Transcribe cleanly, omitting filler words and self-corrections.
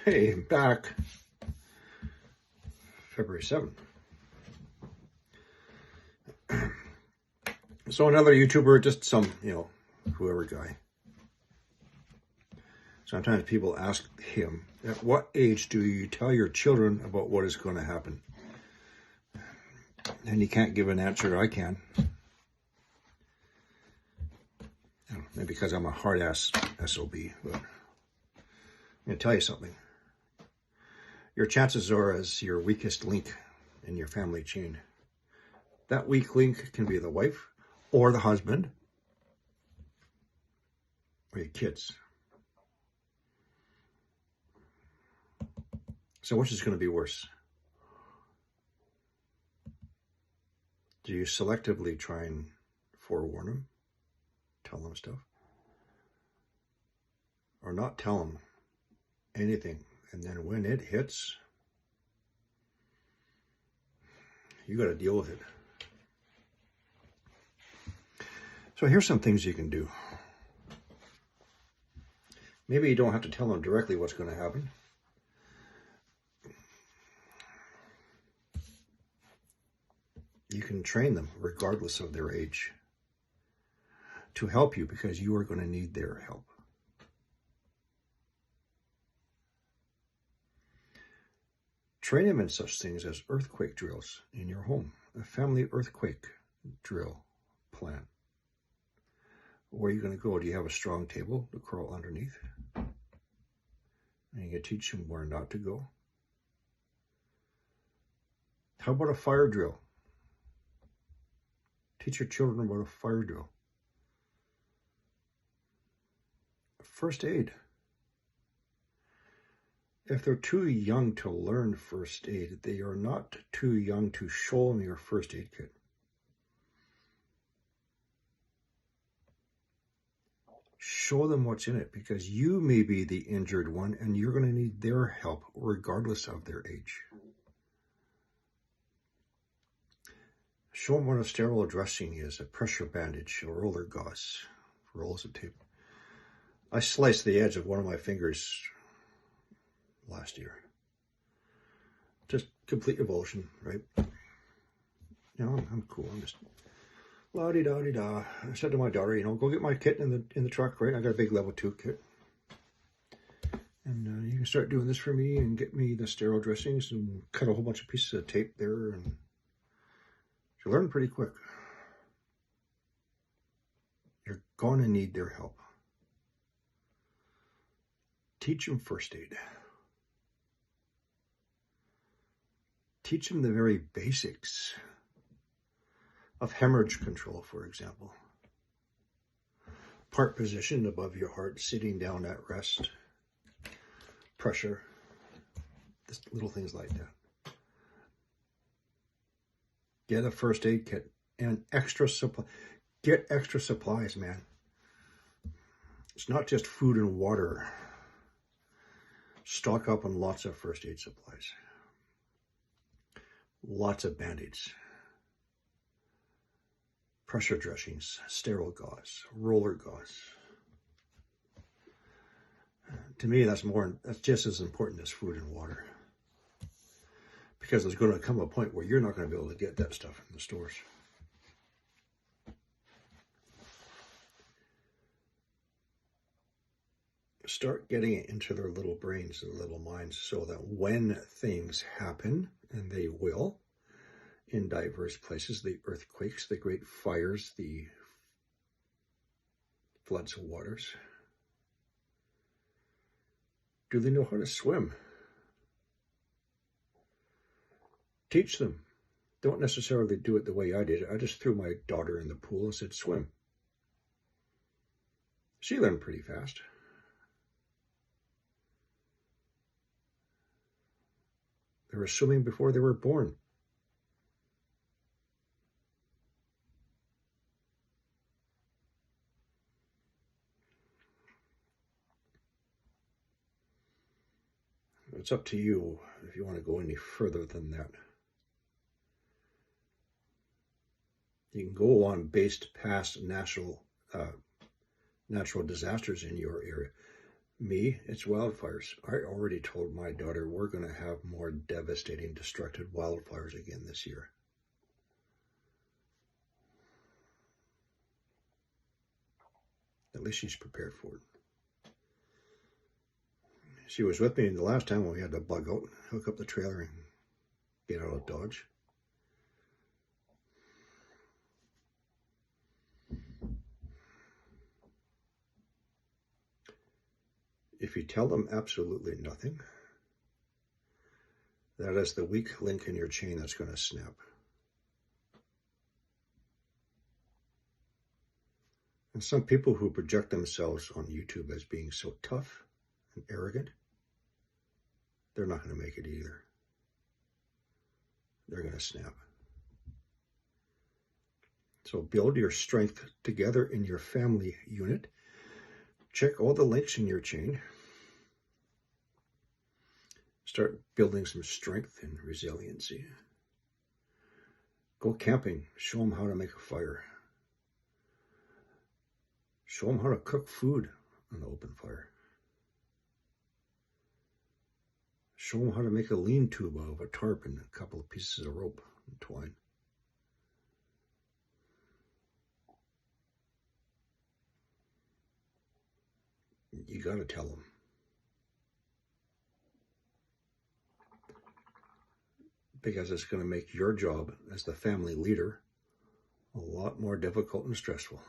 Hey, back February 7th. So another YouTuber, just some, whoever guy. Sometimes people ask him, at what age do you tell your children about what is going to happen? And he can't give an answer. I can. Maybe because I'm a hard-ass SOB, but I'm going to tell you something. Your chances are as your weakest link in your family chain. That weak link can be the wife or the husband or your kids. So which is going to be worse? Do you selectively try and forewarn them? Tell them stuff? Or not tell them anything? And then when it hits, you got to deal with it. So here's some things you can do. Maybe you don't have to tell them directly what's going to happen. You can train them regardless of their age to help you because you are going to need their help. Train them in such things as earthquake drills in your home, a family earthquake drill plan. Where are you going to go? Do you have a strong table to crawl underneath? And you teach them where not to go. How about a fire drill? Teach your children about a fire drill. First aid. If they're too young to learn first aid, they are not too young to show them your first aid kit. Show them what's in it because you may be the injured one and you're going to need their help regardless of their age. Show them what a sterile dressing is, a pressure bandage, a roller gauze, rolls of tape. I sliced the edge of one of my fingers last year. Just complete revulsion, right? I'm cool. I'm just la-di-da-di-da. I said to my daughter, go get my kit in the truck, right? I got a big level 2 kit. And you can start doing this for me and get me the sterile dressings and cut a whole bunch of pieces of tape there. And you learn pretty quick. You're going to need their help. Teach them first aid. Teach them the very basics of hemorrhage control, for example. Part position above your heart, sitting down at rest, pressure, just little things like that. Get a first aid kit and extra supply. Get extra supplies, man. It's not just food and water. Stock up on lots of first aid supplies. Lots of band-aids. Pressure dressings, sterile gauze, roller gauze. To me, that's just as important as food and water. Because there's going to come a point where you're not going to be able to get that stuff in the stores. Start getting it into their little brains and little minds so that when things happen, and they will, in diverse places, the earthquakes, the great fires, the floods of waters, do they know how to swim? Teach them. Don't necessarily do it the way I did. I just threw my daughter in the pool and said, swim. She learned pretty fast. They were swimming before they were born. It's up to you if you want to go any further than that. You can go on based past natural disasters in your area. Me, it's wildfires. I already told my daughter we're going to have more devastating, destructive wildfires again this year. At least she's prepared for it. She was with me the last time when we had to bug out, hook up the trailer, and get out of Dodge. If you tell them absolutely nothing, that is the weak link in your chain that's going to snap. And some people who project themselves on YouTube as being so tough and arrogant, they're not going to make it either. They're going to snap. So build your strength together in your family unit. Check all the links in your chain. Start building some strength and resiliency. Go camping. Show them how to make a fire. Show them how to cook food on the open fire. Show them how to make a lean-to out of a tarp and a couple of pieces of rope and twine. You got to tell them. Because it's going to make your job as the family leader a lot more difficult and stressful.